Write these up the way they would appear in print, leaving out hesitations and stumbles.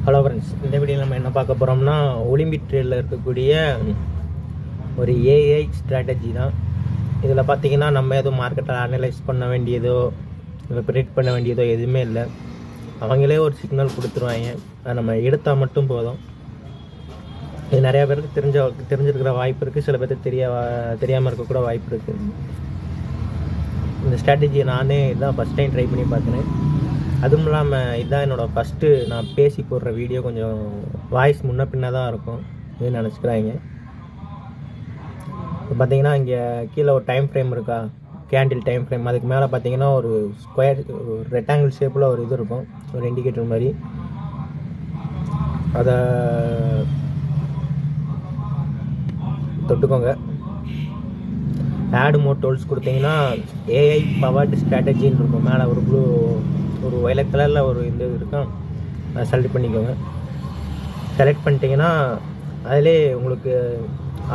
Hello friends, இந்த வீடியோவில் நம்ம என்ன பார்க்க போகிறோம்னா ஒலிம்பிக் ட்ரேடில் இருக்கக்கூடிய ஒரு ஏஐ ஸ்ட்ராட்டஜி தான். இதில் பார்த்தீங்கன்னா நம்ம எதுவும் மார்க்கெட்டை அனலைஸ் பண்ண வேண்டியதோ இல்லை ப்ரிடிக்ட் பண்ண வேண்டியதோ எதுவுமே இல்லை. அவங்களே ஒரு சிக்னல் கொடுத்துருவாங்க, அதை நம்ம எடுத்தால் மட்டும் போதும். இது நிறையா பேருக்கு தெரிஞ்சிருக்கிற வாய்ப்பு இருக்குது, சில பேருக்கு தெரியாமல் இருக்கக்கூட வாய்ப்பு இருக்குது. இந்த ஸ்ட்ராட்டஜியை நானே இதுதான் ஃபஸ்ட் டைம் ட்ரை பண்ணி பார்க்குறேன். அதுவும் இல்லாமல் இதுதான் என்னோடய ஃபஸ்ட்டு நான் பேசி போடுற வீடியோ. கொஞ்சம் வாய்ஸ் முன்ன பின்ன தான் இருக்கும் இது நினச்சிக்கிறாங்க. இப்போ பார்த்தீங்கன்னா இங்கே கீழே ஒரு டைம் ஃப்ரேம் இருக்கா, கேண்டில் டைம் ஃப்ரேம். அதுக்கு மேலே பார்த்தீங்கன்னா ஒரு ஸ்கொயர் ரெக்டாங்கிள் ஷேப்பில் ஒரு இது இருக்கும், ஒரு இண்டிகேட்டர் மாதிரி. அதை தொட்டுக்கோங்க. ஆட் மோர் டூல்ஸ் கொடுத்தீங்கன்னா ஏஐ பவர்டு ஸ்ட்ராட்டஜின்னு இருக்கும். மேலே ஒரு வயலட் கலரில் ஒரு இது இருக்கும், அதை செலக்ட் பண்ணிக்கோங்க. செலக்ட் பண்ணிட்டீங்கன்னா அதிலே உங்களுக்கு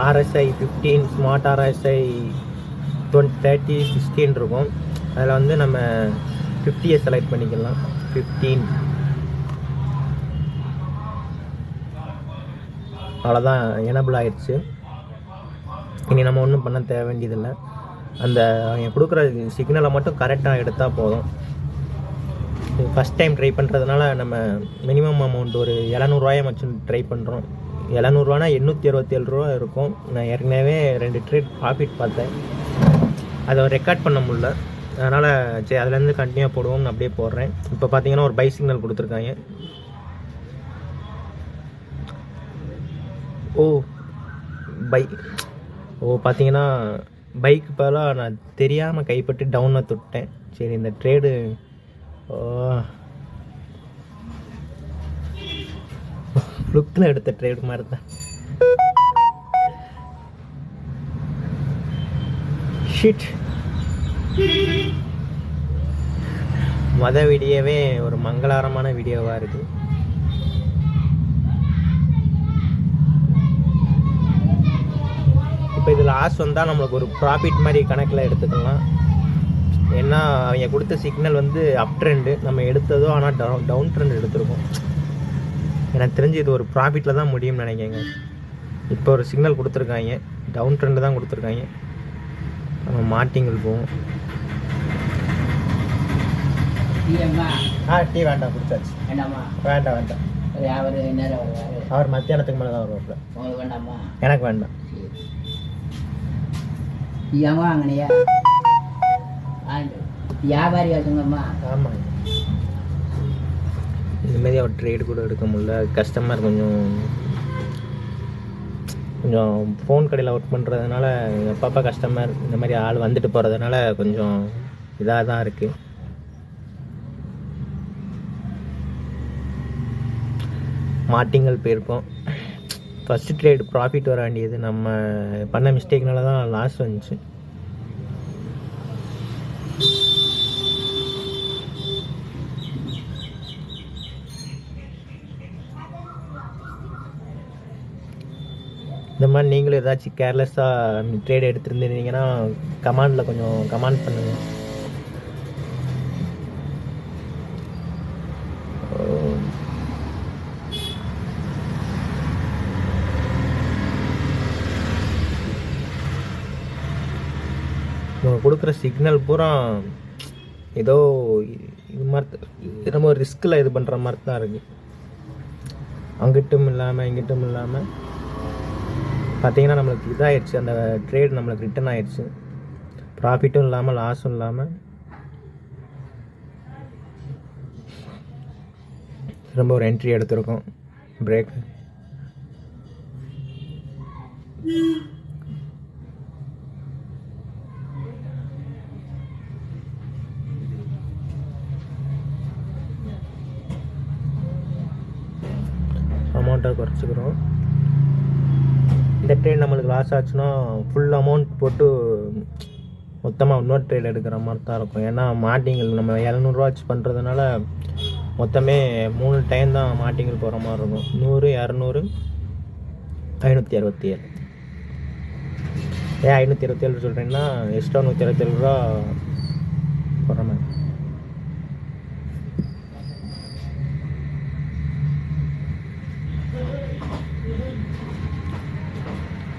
RSI 15, ஸ்மார்ட் RSI 20, 30, 16 இருக்கும். அதில் வந்து நம்ம 50 செலக்ட் பண்ணிக்கலாம். 15 அவ்வளோதான், எனபிள் ஆயிடுச்சு. இனி நம்ம ஒன்றும் பண்ண தேவை வேண்டியதில்லை. அந்த அவங்க கொடுக்குற சிக்னலை மட்டும் கரெக்டாக எடுத்தால் போதும். ஃபஸ்ட் டைம் ட்ரை பண்ணுறதுனால நம்ம மினிமம் அமௌண்ட் ஒரு 700 வச்சு ட்ரை பண்ணுறோம். 700 867 இருக்கும். நான் ஏற்கனவே 2 ட்ரேட் ப்ராஃபிட் பார்த்தேன், அதை ரெக்கார்ட் பண்ண முடியல. அதனால் சரி அதுலேருந்து கண்டினியூவாக போடுவோம்னு அப்படியே போடுறேன். இப்போ பார்த்தீங்கன்னா ஒரு பை சிக்னல் கொடுத்துருக்காங்க. பார்த்தீங்கன்னா பைக்கு பதிலாக நான் தெரியாமல் கைப்பற்றி டவுனை தொட்டேன். சரி இந்த ட்ரேடு லுக்கில் எடுத்த ட்ரேடு மாதிரி தான். ஷிட், வீடியோவே ஒரு மங்களகரமான வீடியோவாக இருக்குது. இப்போ இதில் லாஸ் வந்தால் நம்மளுக்கு ஒரு ப்ராஃபிட் மாதிரி கணக்கில் எடுத்துக்கலாம். ஏன்னா அவங்க கொடுத்த சிக்னல் வந்து அப் ட்ரெண்டு, நம்ம எடுத்ததோ ஆனால் டவுன் ட்ரெண்ட் எடுத்துருக்கோம். எனக்கு தெரிஞ்சு இது ஒரு ப்ராஃபிட்டில் தான் முடியும்னு நினைக்கிறேங்க. இப்போ ஒரு சிக்னல் கொடுத்துருக்காங்க, டவுன் ட்ரெண்டு தான் கொடுத்துருக்காங்க. நம்ம மார்ட்டிங்கில் போவோம். டீ வேண்டாம், குடிச்சாச்சு. வேண்டாம். அவர் மத்தியானத்துக்கு மேலே தான் வருவாப்புல. எனக்கு வேண்டாம். வியாபாரி வச்சுங்கம்மா. ஆமாம், இந்தமாரி அவர் ட்ரேடு கூட எடுக்க முடியல. கஸ்டமர் கொஞ்சம் ஃபோன் கடையில் ஒர்க் பண்ணுறதுனால எப்பப்போ கஸ்டமர் இந்த மாதிரி ஆள் வந்துட்டு போகிறதுனால கொஞ்சம் இதாக தான் இருக்குது. மார்ட்டிங்கல் போயிருக்கோம். ஃபஸ்ட்டு ட்ரேடு ப்ராஃபிட் வர வேண்டியது, நம்ம பண்ண மிஸ்டேக்னால தான் லாஸ் வந்துச்சு. இந்த மாதிரி நீங்களும் ஏதாச்சும் கேர்லெஸ்ஸாக ட்ரேட் எடுத்துருந்துருந்தீங்கன்னா கமெண்டில் கொஞ்சம் கமெண்ட் பண்ணுங்கள். இவங்க கொடுக்குற சிக்னல் பூரா ஏதோ இது மாதிரி ரொம்ப ரிஸ்கில் இது பண்ணுற மாதிரி தான் இருக்குது. அங்கிட்டும் இல்லாமல் இங்கிட்டும் இல்லாமல் பார்த்தீங்கன்னா நம்மளுக்கு இதாகிடுச்சு. அந்த ட்ரேட் நம்மளுக்கு ரிட்டர்ன் ஆகிடுச்சு. ப்ராஃபிட்டும் இல்லாமல் லாஸும் இல்லாமல் ரொம்ப ஒரு என்ட்ரி எடுத்திருக்கோம். பிரேக் அமௌண்ட்டை குறைச்சிக்கிறோம். இந்த ட்ரேட் நம்மளுக்கு லாஸ் ஆச்சுன்னா ஃபுல் அமௌண்ட் போட்டு மொத்தமாக இன்னொரு ட்ரேட் எடுக்கிற மாதிரி தான் இருக்கும். ஏன்னா மார்ட்டிங்கில் நம்ம 700 வச்சு பண்ணுறதுனால மொத்தமே 3 டைம் தான் மார்ட்டிங்கில் போகிற மாதிரி இருக்கும். 100, 200, 567. ஏன் 567 சொல்கிறேன்னா எக்ஸ்ட்ரா 167 போகிற மாதிரி.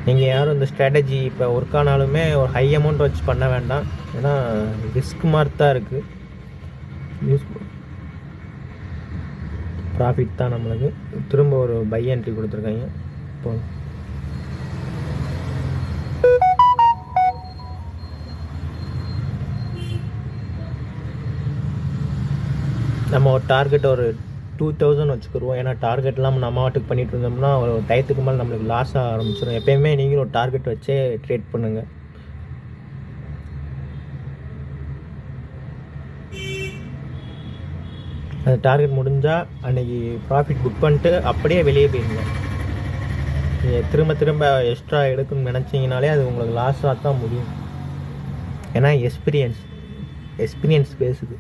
நீங்கள் யாரும் இந்த ஸ்ட்ராட்டஜி இப்போ ஒர்க் ஆனாலுமே ஒரு ஹை அமௌண்ட் வச்சு பண்ண வேண்டாம். ஏன்னா ரிஸ்க் மாதிரி தான் இருக்குது. யூஸ் ப்ராஃபிட் தான் நம்மளுக்கு. திரும்ப ஒரு பை என்ட்ரி கொடுத்துருக்காங்க. இப்போ நம்ம ஒரு டார்கெட் ஒரு 2000 வச்சுக்கிடுவோம். ஏன்னா டார்கெட்லாம் நம்ம வாட்டுக்கு பண்ணிட்டு இருந்தோம்னா ஒரு டயத்துக்கு மேலே நம்மளுக்கு லாஸ் ஆக ஆரம்பிச்சிடும். எப்பயுமே நீங்களும் ஒரு டார்கெட் வச்சே ட்ரேட் பண்ணுங்கள். அந்த டார்கெட் முடிஞ்சால் அன்றைக்கி ப்ராஃபிட் புக் பண்ணிட்டு அப்படியே வெளியே போயிருங்க. நீங்கள் திரும்ப திரும்ப எக்ஸ்ட்ரா எடுக்கணும்னு நினச்சிங்கனாலே அது உங்களுக்கு லாஸாக தான் முடியும். ஏன்னா எக்ஸ்பீரியன்ஸ் பேசுது.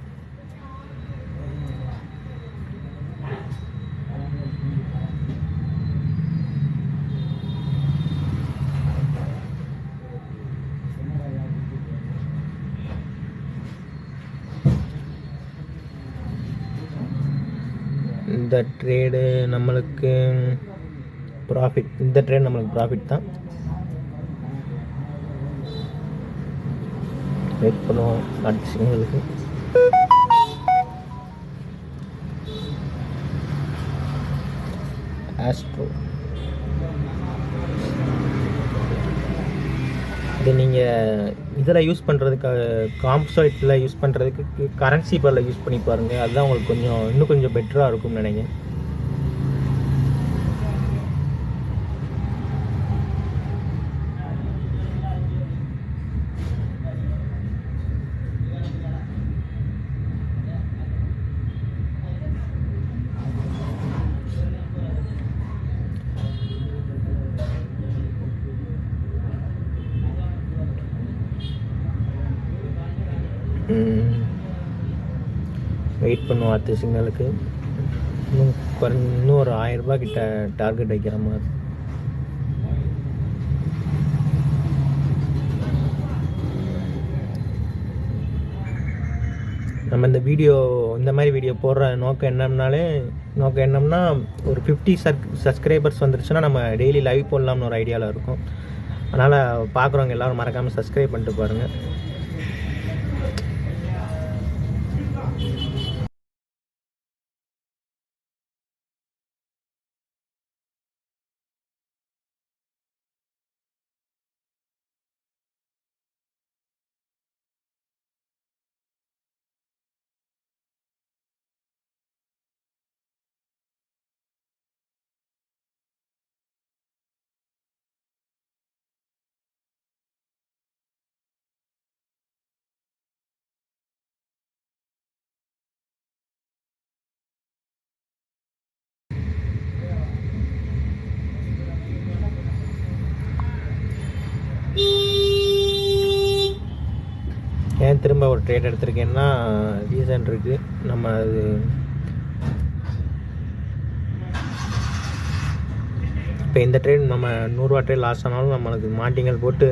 இந்த ட்ரேடு நம்மளுக்கு ப்ராஃபிட். இந்த ட்ரேட் நம்மளுக்கு ப்ராஃபிட் தான். வெயிட் பண்ணுவோம் அடுத்த சிக்னலுக்கு. ஆஸ்ட்ரோ இது நீங்கள் இதில் யூஸ் பண்ணுறதுக்கு, காம்சைட்டில் யூஸ் பண்ணுறதுக்கு கரன்சி பேரில் யூஸ் பண்ணி பாருங்கள். அதுதான் உங்களுக்கு இன்னும் கொஞ்சம் பெட்டராக இருக்கும்னு நினைக்கிறேன். வெயிட் பண்ணுவோம் அடுத்த சிக்னலுக்கு. இன்னும் ஒரு 1000 ரூபாய் கிட்ட டார்கெட் வைக்கிற மாதிரி. நம்ம இந்த மாதிரி வீடியோ போடுற நோக்கம் என்னம்னா ஒரு 50 சப்ஸ்கிரைபர்ஸ் வந்துருச்சுன்னா நம்ம டெய்லி லைவ் போடலாம்னு ஒரு ஐடியாவில் இருக்கும். அதனால் பார்க்குறவங்க எல்லோரும் மறக்காமல் சப்ஸ்கிரைப் பண்ணிட்டு பாருங்கள். ஏன் திரும்ப ஒரு ட்ரேட் எடுத்திருக்கேன்னா ரீசன் இருக்குது. நம்ம அது இப்போ இந்த ட்ரேட் நம்ம 100 ரூபா ட்ரேட் லாஸ் ஆனாலும் நம்மளுக்கு மாட்டிங்கள் போட்டு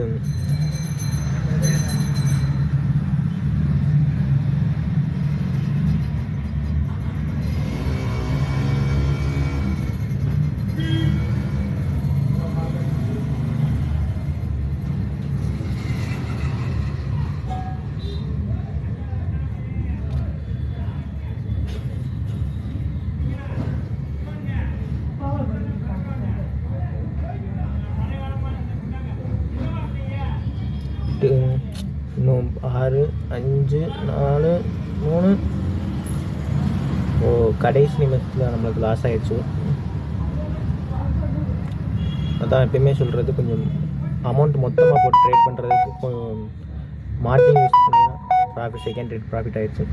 இன்னும் 6 5 4 3 கடைசி நிமிஷத்தில் நம்மளுக்கு லாஸ் ஆகிடுச்சு. அதான் எப்பயுமே சொல்கிறது, கொஞ்சம் அமௌண்ட் மொத்தமாக போட்டு ட்ரேட் பண்ணுறதுக்கு மார்ஜின் யூஸ் பண்ணினா ப்ராஃபிட், செகண்ட் ட்ரேட் ப்ராஃபிட் ஆகிடுச்சு.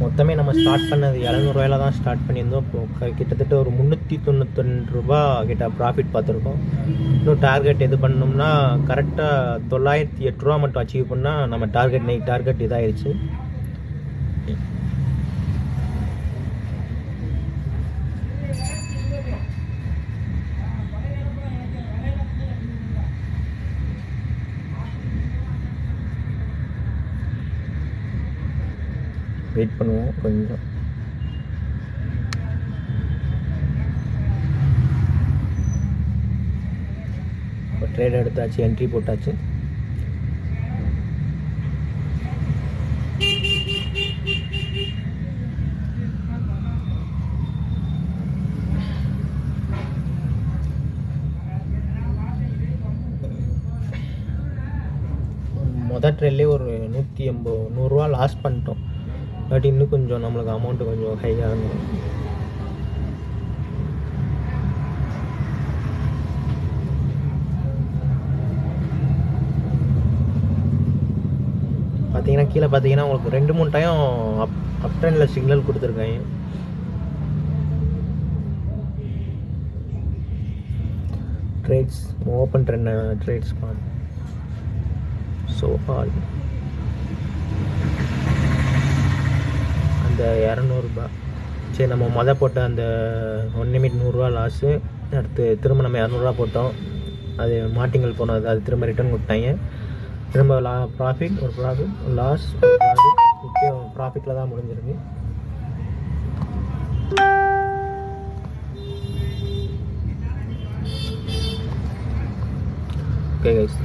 மொத்தமே நம்ம ஸ்டார்ட் பண்ணது 700 ரூபாயில தான் ஸ்டார்ட் பண்ணியிருந்தோம். இப்போ கிட்டத்தட்ட ஒரு 392 ரூபா கிட்ட ப்ராஃபிட் பார்த்துருக்கோம். இன்னும் டார்கெட் எது பண்ணோம்னா கரெக்டாக 908 ரூபா மட்டும் அச்சீவ் பண்ணால் நம்ம டார்கெட் இதாகிடுச்சு. வெயிட் பண்ணுவோம் கொஞ்சம். இப்போ ட்ரேட் எடுத்தாச்சு, என்ட்ரி போட்டாச்சு. மொதல் ட்ரெயிலே ஒரு 100 லாஸ் பண்ணிட்டோம். பட் இன்னும் கொஞ்சம் நம்மளுக்கு அமௌண்ட்டு கொஞ்சம் ஹையாக இருந்தோம். பார்த்தீங்கன்னா கீழே பார்த்தீங்கன்னா உங்களுக்கு 2-3 டைம் அப் ட்ரெண்டில் சிக்னல் கொடுத்துருக்காங்க. Trades open trades so all அந்த 200 சரி, நம்ம போட்ட அந்த 1 நிமிட் 100 லாஸு. அடுத்து திரும்ப நம்ம 200 போட்டோம், அது மாட்டிங்கள் போனது, அது திரும்ப ரிட்டர்ன் கொடுத்தாங்க. திரும்ப ப்ராஃபிட் லாஸ் முக்கியம் ப்ராஃபிட்டில் தான் முடிஞ்சிருக்கு. ஓகே கைஸ்,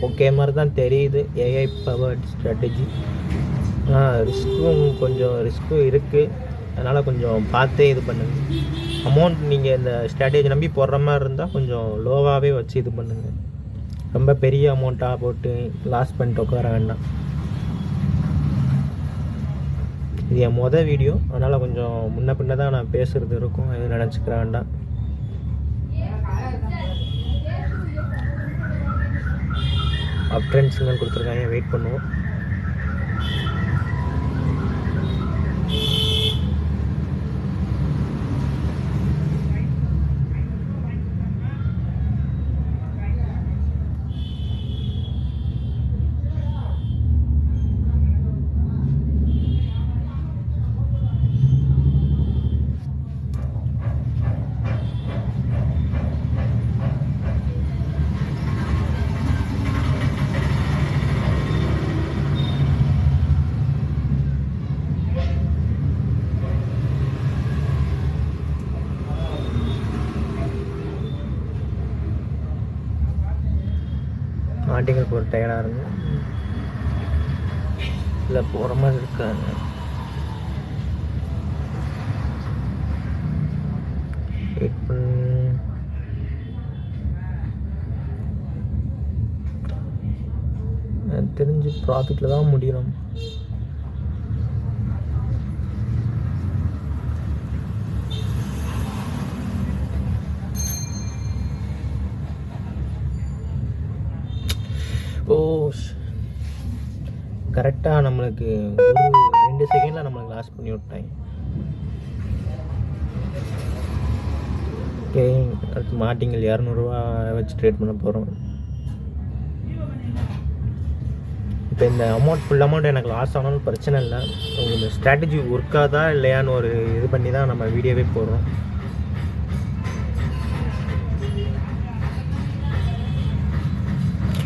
ஓகே மாதிரி தான் தெரியுது ஏஐ பவர்ட் ஸ்ட்ராட்டஜி. ரிஸ்க்கும் இருக்குது, அதனால் கொஞ்சம் பார்த்தே இது பண்ணுங்கள். அமௌண்ட் நீங்கள் இந்த ஸ்ட்ராட்டஜி நம்பி போடுற மாதிரி இருந்தால் கொஞ்சம் லோவாகவே வச்சு இது பண்ணுங்கள். ரொம்ப பெரிய அமௌண்ட்டாக போட்டு லாஸ் பண்ணிட்டு உட்கார வேண்டாம். இது என் வீடியோ, அதனால் கொஞ்சம் முன்ன பின்ன தான் நான் பேசுகிறது இருக்கும், எதுவும் நினச்சிக்கிற வேண்டாம். அப் ட்ரெண்ட் சிக்னல் கொடுத்துருக்காங்க, வெயிட் பண்ணுவோம். மாட்டிங்கள் போகிற டயர்டாக இருக்கும், இல்லை போகிற மாதிரி இருக்காங்க. வெயிட் தெரிஞ்சு ப்ராஃபிட்டில் தான் முடியணும். கரெக்டாக நம்மளுக்கு ஒரு 2 செகண்டில் நம்மளுக்கு லாஸ் பண்ணி விட்டாங்க. ஓகே, அடுத்து மாட்டிங்கள் 200 வச்சு ட்ரேட் பண்ண போகிறோம். இப்போ இந்த ஃபுல் அமௌண்ட் எனக்கு லாஸ் ஆனாலும் பிரச்சனை இல்லை. உங்களுக்கு ஸ்ட்ராட்டஜி ஒர்க் ஆகுதா இல்லையான்னு ஒரு இது பண்ணி தான் நம்ம வீடியோவே போடுறோம்.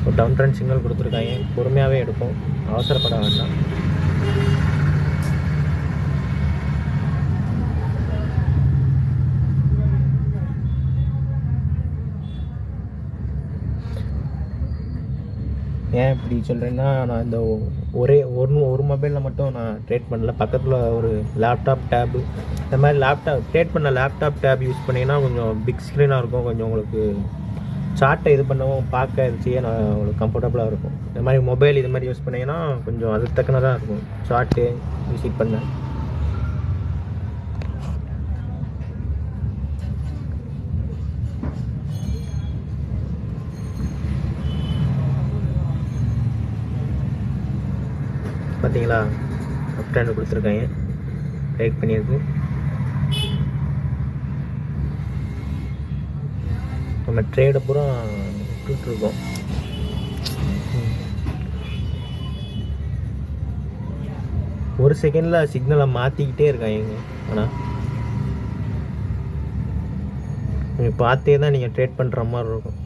ஒரு டவுன் ட்ரெண்ட் சிக்னல் கொடுத்துருக்காங்க, பொறுமையாகவே எடுப்போம், அவசரப்பட வேண்டாம். ஏன் இப்படி சொல்கிறேன்னா, நான் இந்த ஒரு மொபைலில் மட்டும் நான் ட்ரேட் பண்ணல, பக்கத்தில் ஒரு லேப்டாப் டேபு, இந்த மாதிரி ட்ரேட் பண்ண லேப்டாப் டேப் யூஸ் பண்ணிங்கன்னா கொஞ்சம் பிக் ஸ்க்ரீனாக இருக்கும், கொஞ்சம் உங்களுக்கு சார்ட்டை இது பண்ணவும் பார்க்க செய்ய நான் உங்களுக்கு கம்ஃபர்டபுளாக இருக்கும். இந்த மாதிரி மொபைல் இது மாதிரி யூஸ் பண்ணிங்கன்னா கொஞ்சம் அதுக்கு தக்கனதாக இருக்கும் சார்ட்டு விசிட் பண்ண. பார்த்தீங்களா, லெஃப்ட் ஹேண்டு கொடுத்துருக்காங்க, ரைட் பண்ணியிருக்கு. நம்ம ட்ரேடை பூரா விட்டுருக்கோம். ஒரு செகண்டில் சிக்னலை மாற்றிக்கிட்டே இருக்காங்க. ஆனால் நீங்கள் பார்த்தே தான் நீங்கள் ட்ரேட் பண்ணுற மாதிரி இருக்கும்.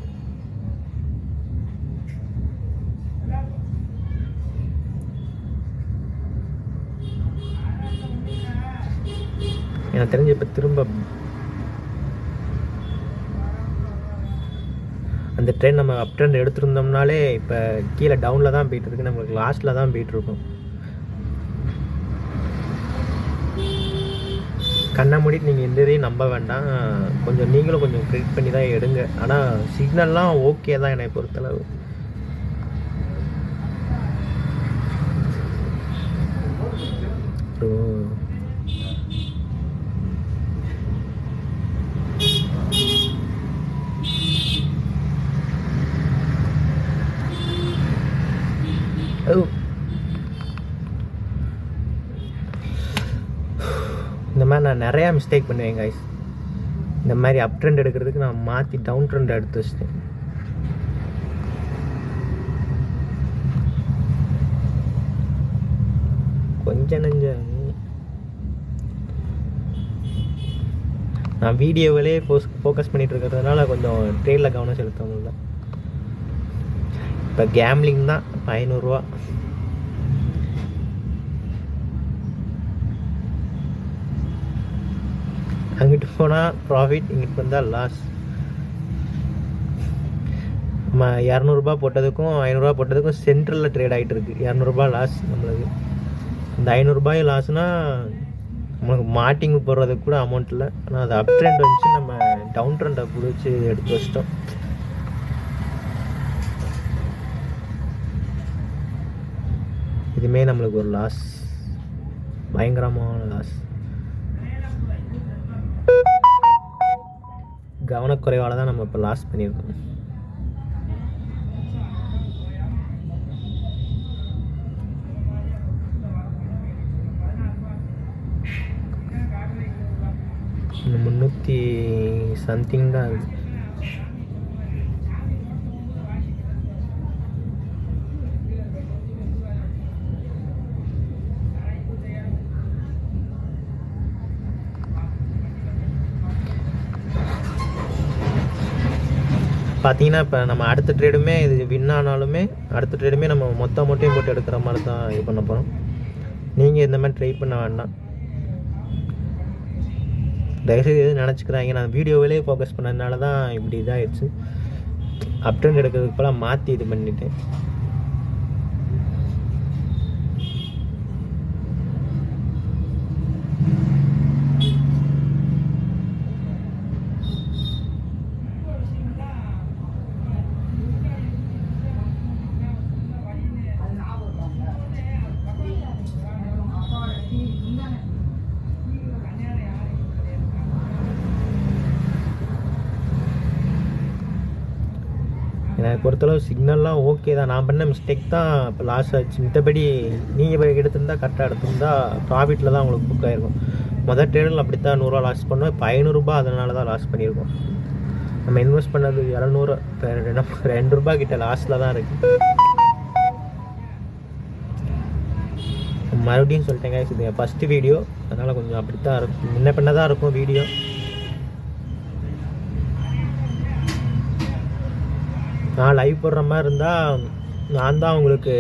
எனக்கு தெரிஞ்சு இப்போ திரும்ப அந்த ட்ரெயின் நம்ம அப் ட்ரெண்ட் எடுத்துருந்தோம்னாலே இப்போ கீழே டவுனில் தான் போயிட்டுருக்கு, நம்மளுக்கு லாஸ்ட்டில் தான் போயிட்டுருக்கும். கண்ணை மூடிட்டு நீங்கள் எந்த இதையும் நம்ப வேண்டாம், கொஞ்சம் நீங்களும் கொஞ்சம் கிரெடிட் பண்ணி தான் எடுங்க. ஆனால் சிக்னல்லாம் ஓகே தான் என்னை பொறுத்தளவு. இந்த மாதிரி நான் நிறையா மிஸ்டேக் பண்ணுவேன் கைஸ். இந்த மாதிரி அப் ட்ரெண்ட் எடுக்கிறதுக்கு நான் மாற்றி டவுன் ட்ரெண்ட் எடுத்து வச்சிட்டேன். கொஞ்சம் நெஞ்சம் நான் வீடியோவிலே ஃபோக்கஸ் பண்ணிகிட்டு இருக்கிறதுனால கொஞ்சம் ட்ரெயினில் கவனம் செலுத்த முடியல. இப்போ கேம்லிங் தான் 500 ரூபா. அங்கிட்டு போனால் ப்ராஃபிட், இங்கிட்டு வந்தால் லாஸ். நம்ம 200 போட்டதுக்கும் 500 போட்டதுக்கும் சென்ட்ரலில் ட்ரேட் ஆகிட்டு இருக்கு. 200 லாஸ் நம்மளுக்கு. இந்த 500 லாஸ்னால் நம்மளுக்கு மார்ட்டிங் போடுறதுக்கு கூட அமௌண்ட் இல்லை. ஆனால் அது அப் ட்ரெண்ட் வந்துச்சு, நம்ம டவுன் ட்ரெண்டை பிடிச்சி எடுத்து வச்சிட்டோம். இதுமே நம்மளுக்கு ஒரு லாஸ், பயங்கரமான லாஸ். கவனக்குறைவால் தான் நம்ம இப்போ லாஸ் பண்ணியிருக்கோம். இன்னும் 300 சம்திங் தான் இருக்குது. பார்த்தீங்கன்னா இப்போ நம்ம அடுத்த ட்ரேடுமே இது வின் ஆனாலுமே அடுத்த ட்ரேடுமே நம்ம மொத்த அமௌண்ட்டையும் போட்டு எடுக்கிற மாதிரி தான் இது பண்ண போகிறோம். நீங்கள் இந்த மாதிரி ட்ரை பண்ண வேண்டாம், தயவுசெய்து எதுவும் நினச்சிக்கிறாங்க. நான் வீடியோவிலே ஃபோக்கஸ் பண்ணதுனால தான் இப்படி இதாகிடுச்சு. அப் ட்ரெண்ட் எடுக்கிறதுக்கு போல மாற்றி இது பண்ணிட்டேன். எனக்கு பொறுத்தளவு சிக்னல்லாம் ஓகே தான். நான் பண்ண மிஸ்டேக் தான் இப்போ லாஸ் ஆச்சு. மற்றபடி நீங்கள் எடுத்திருந்தால் கரெக்டாக எடுத்திருந்தா ப்ராஃபிட்டில் தான் உங்களுக்கு புக் ஆகிருக்கும். மொதல் ட்ரேடில் அப்படி தான் 100 லாஸ் பண்ணோம். இப்போ 500 அதனால தான் லாஸ் பண்ணியிருக்கோம். நம்ம இன்வெஸ்ட் பண்ணது 200, இப்போ 2 ரூபா கிட்ட லாஸில் தான் இருக்குது. மறுபடியும் சொல்லிட்டேங்க, இது ஃபஸ்ட்டு வீடியோ, அதனால் கொஞ்சம் அப்படி தான் இருக்கும், முன்ன பின்ன தான் இருக்கும் வீடியோ. நான் லைவ் போடுற மாதிரி இருந்தால் நான் தான் உங்களுக்கு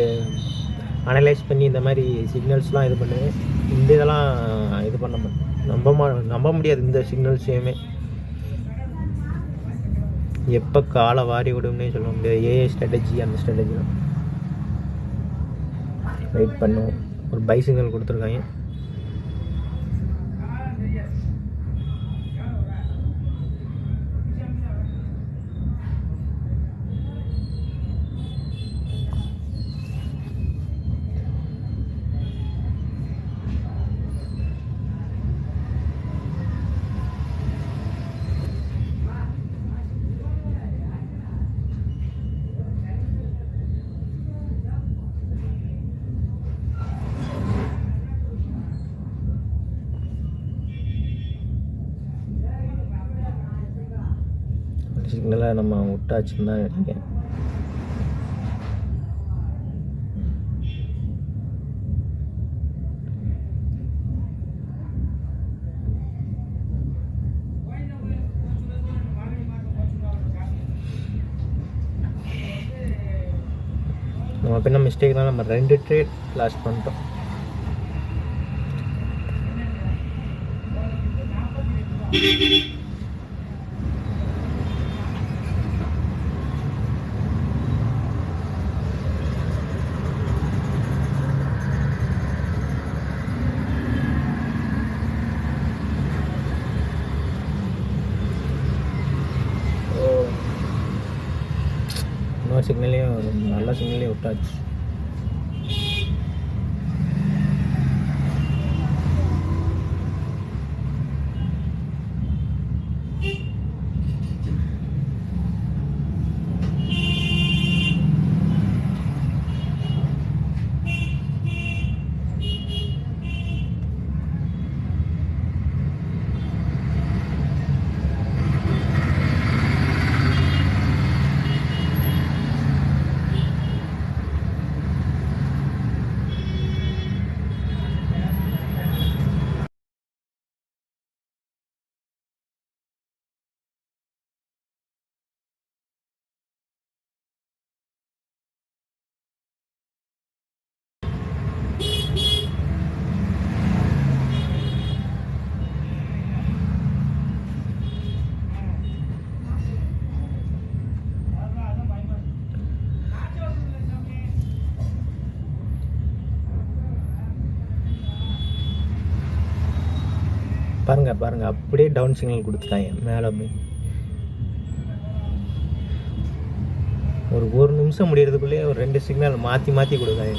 அனலைஸ் பண்ணி இந்த மாதிரி சிக்னல்ஸ்லாம் இது பண்ணுவேன். இந்த இதெல்லாம் இது பண்ண மாட்டேன், நம்ப முடியாது இந்த சிக்னல்ஸையுமே. எப்போ காலை வாரி விடும்னே சொல்ல முடியாது. ஏஐ ஸ்ட்ராட்டஜி, அந்த ஸ்ட்ராட்டஜி தான். வெயிட் பண்ணுவோம். ஒரு பை சிக்னல் கொடுத்துருக்காங்க. சிக்னலை நம்ம விட்டாச்சுன்னு தான் நினைக்கிறேன். நம்ம பின்ன மிஸ்டேக் தான், நம்ம 2 ட்ரேட் லாஸ் பண்ணிட்டோம். இன்னொரு சிக்னல்லையும் நல்ல சிக்னல்லையும் விட்டாச்சு. பாருங்க அப்படியே டவுன் சிக்னல் கொடுத்துட்டாங்க மேலே. ஒரு நிமிஷம் முடியறதுக்குள்ளேயே ஒரு 2 சிக்னல் மாற்றி கொடுக்காங்க.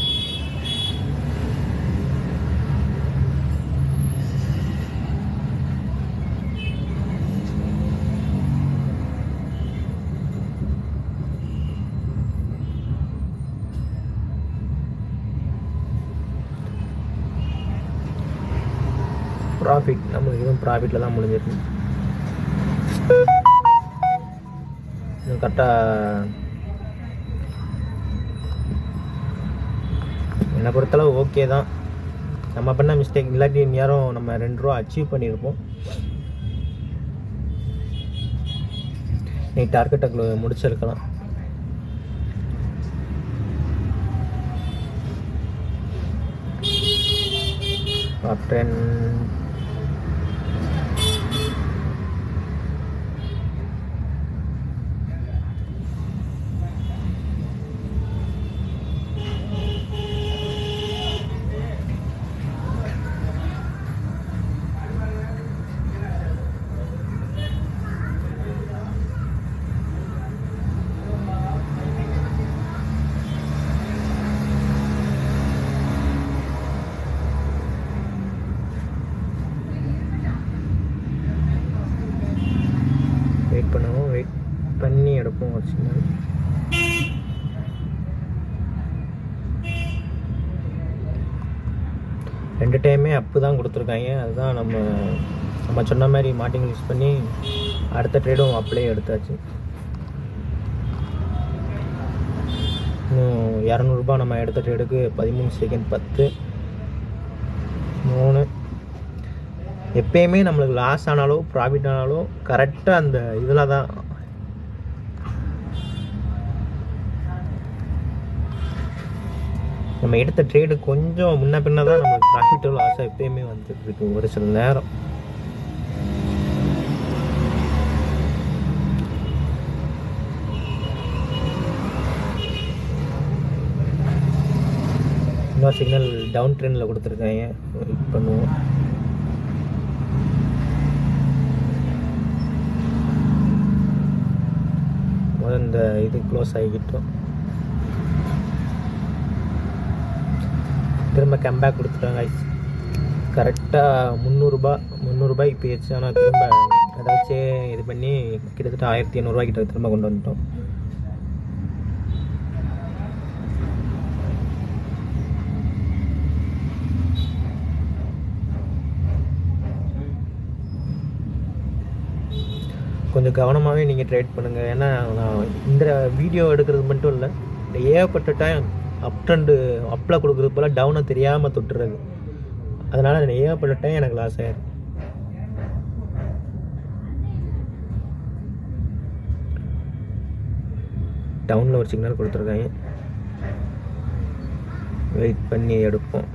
ப்ராஃபிட் நம்மளுக்கு இதுவும் ப்ராஃபிட்டில் தான் முடிஞ்சிருக்கு. கரெக்டாக என்னை பொறுத்தளவு ஓகே தான். நம்ம பண்ண மிஸ்டேக் இல்லாட்டி நேரம் நம்ம 2 ரூபா அச்சீவ் பண்ணியிருப்போம். நீ டார்கெட்டை முடிச்சிருக்கலாம். ட்ரெண்ட் வெயிட் பண்ணி எடுப்போம் ஒரு சிக்னல். ரெண்டு டைமே அப்பு தான் கொடுத்துருக்காங்க. அதுதான் நம்ம சொன்ன மாதிரி மார்ட்டிங் யூஸ் பண்ணி அடுத்த ட்ரேடும் அப்ளே எடுத்தாச்சு. இன்னும் 200 ரூபாய் நம்ம எடுத்த ட்ரேடுக்கு 13 செகண்ட் 10 3. எப்பயுமே நம்மளுக்கு லாஸ் ஆனாலோ ப்ராஃபிட் ஆனாலோ கரெக்டாக அந்த இதில் தான். நம்ம எடுத்த ட்ரேடு கொஞ்சம் முன்ன பின்ன தான் நம்மளுக்கு ப்ராஃபிட்டோ லாஸாக எப்பயுமே வந்துட்டு இருக்கு ஒரு சில நேரம். இன்னொரு சிக்னல் டவுன் ட்ரெண்டில் கொடுத்துருக்காங்க. வெயிட் பண்ணுவோம். இந்த இது க்ளோஸ் ஆகிக்கிட்டோம். திரும்ப கம்பேக் கொடுத்துட்டாங்க. கரெக்டாக 300 ரூபாய்க்கு போயிடுச்சு. ஆனால் திரும்ப ஏதாச்சும் இது பண்ணி கிட்டத்தட்ட 1800 ரூபாய்க்கிட்ட திரும்ப கொண்டு வந்துட்டோம். கொஞ்சம் கவனமாகவே நீங்கள் ட்ரேட் பண்ணுங்கள். ஏன்னா நான் இந்த வீடியோ எடுக்கிறது மட்டும் இல்லை, இந்த ஏகப்பட்ட டைம் அப்பில் கொடுக்குறது போல் டவுனை தெரியாமல் தொட்டுறது. அதனால் ஏகப்பட்ட டைம் எனக்கு லாஸ் ஆகிடும். டவுனில் ஒரு சிக்னல் கொடுத்துருக்காங்க. வெயிட் பண்ணி எடுப்போம்.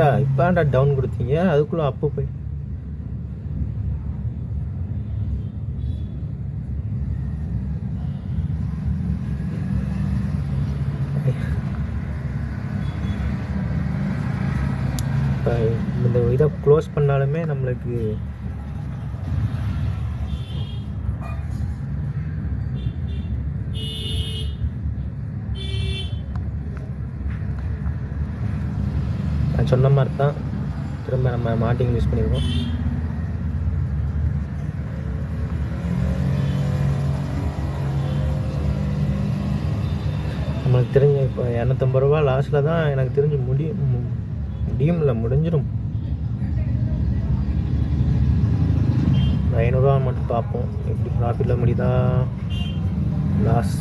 ஏன்டா இப்போண்டா டவுன் கொடுத்தீங்க, அதுக்குள்ளே அப்போ போய் இப்போ இந்த இதை க்ளோஸ் பண்ணாலுமே நம்மளுக்கு நான் சொன்ன மாதிரி தான் திரும்ப நம்ம மாட்டிங் யூஸ் பண்ணிடுவோம். நம்மளுக்கு தெரிஞ்ச இப்போ 250 ரூபா லாஸ்ட்டில் தான் எனக்கு தெரிஞ்சு முடிஞ்சிடும். 500 ரூபா மட்டும் பார்ப்போம் எப்படி ப்ராஃபிட்டில் முடியுதா லாஸ்.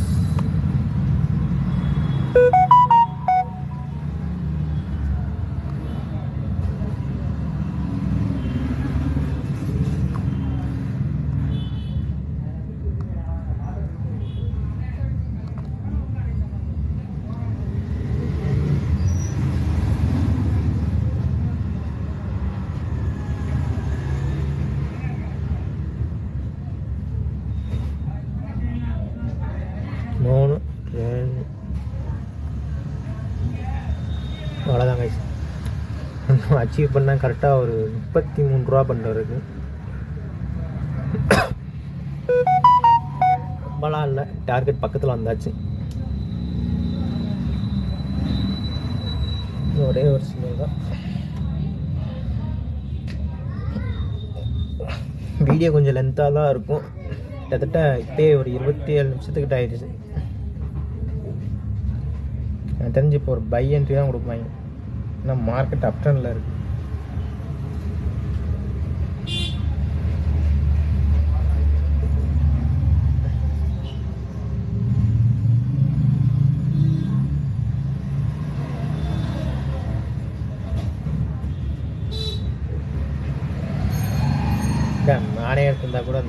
அவ்வளோதான் கைஸ், அச்சீவ் பண்ணால் கரெக்டாக ஒரு 33 ரூபா பண்ணுறதுக்கு ரொம்பலாம் இல்லை. டார்கெட் பக்கத்தில் வந்தாச்சு. ஒரே ஒரு சின்ன தான் வீடியோ கொஞ்சம் லென்த்தாக தான் இருக்கும். கிட்டத்தட்ட இப்போயே ஒரு 27 நிமிஷத்துக்கிட்ட ஆயிடுச்சு. எனக்கு தெரிஞ்சு இப்போ ஒரு பை என்ட்ரி தான் கொடுப்பாங்க, ஏன்னா மார்க்கெட் அப் ட்ரெண்டில் இருக்குது. நானே எடுத்திருந்தா கூட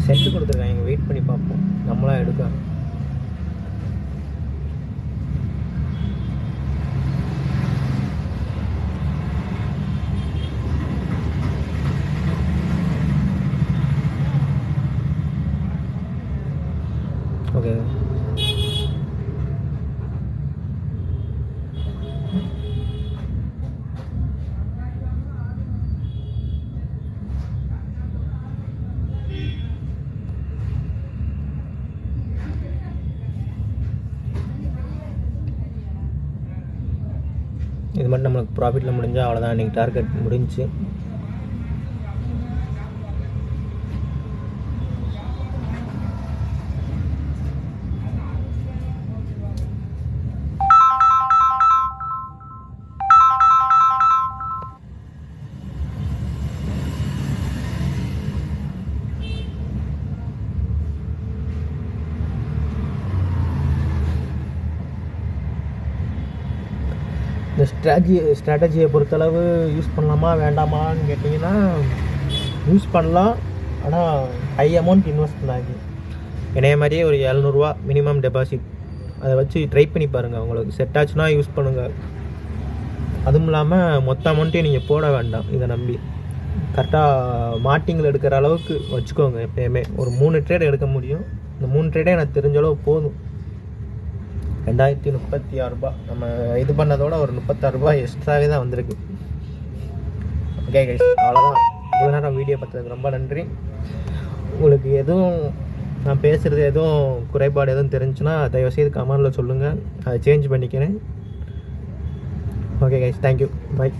செட்டு கொடுத்துருக்காங்க, வெயிட் பண்ணி பார்ப்போம். நம்மளா எடுக்க ஓகே. இது மட்டும் நம்மளுக்கு ப்ராஃபிட்டில் முடிஞ்சால் அவ்வளோதான், இன்றைக்கி டார்கெட் முடிஞ்சு. இந்த ஸ்ட்ராட்டஜியை பொறுத்தளவு யூஸ் பண்ணலாமா வேண்டாமான்னு கேட்டிங்கன்னா யூஸ் பண்ணலாம். ஆனால் ஹை அமௌண்ட் இன்வெஸ்ட் பண்ணாது. என்னைய மாதிரியே ஒரு 700 ரூபா மினிமம் டெபாசிட், அதை வச்சு ட்ரை பண்ணி பாருங்கள். உங்களுக்கு செட் ஆச்சுன்னா யூஸ் பண்ணுங்கள். அதுவும் இல்லாமல் மொத்த அமௌண்ட்டையும் நீங்கள் போட வேண்டாம். இதை நம்பி கரெக்டாக மார்ட்டிங்கில் எடுக்கிற அளவுக்கு வச்சுக்கோங்க. எப்போயுமே ஒரு 3 ட்ரேட் எடுக்க முடியும். இந்த 3 ட்ரேடே எனக்கு தெரிஞ்ச அளவு போதும். 2036 ரூபா நம்ம இது பண்ணதோட ஒரு 36 ரூபா எக்ஸ்ட்ராவே தான் வந்திருக்கு. ஓகே கைஸ், அவ்வளோதான். இவ்வளோ நேரம் வீடியோ பார்த்ததுக்கு ரொம்ப நன்றி. உங்களுக்கு எதுவும் நான் பேசுகிறது எதுவும் குறைபாடு எதுவும் தெரிஞ்சுன்னா தயவுசெய்து கமெண்டில் சொல்லுங்கள், அதை சேஞ்ச் பண்ணிக்கிறேன். Okay guys, thank you, by.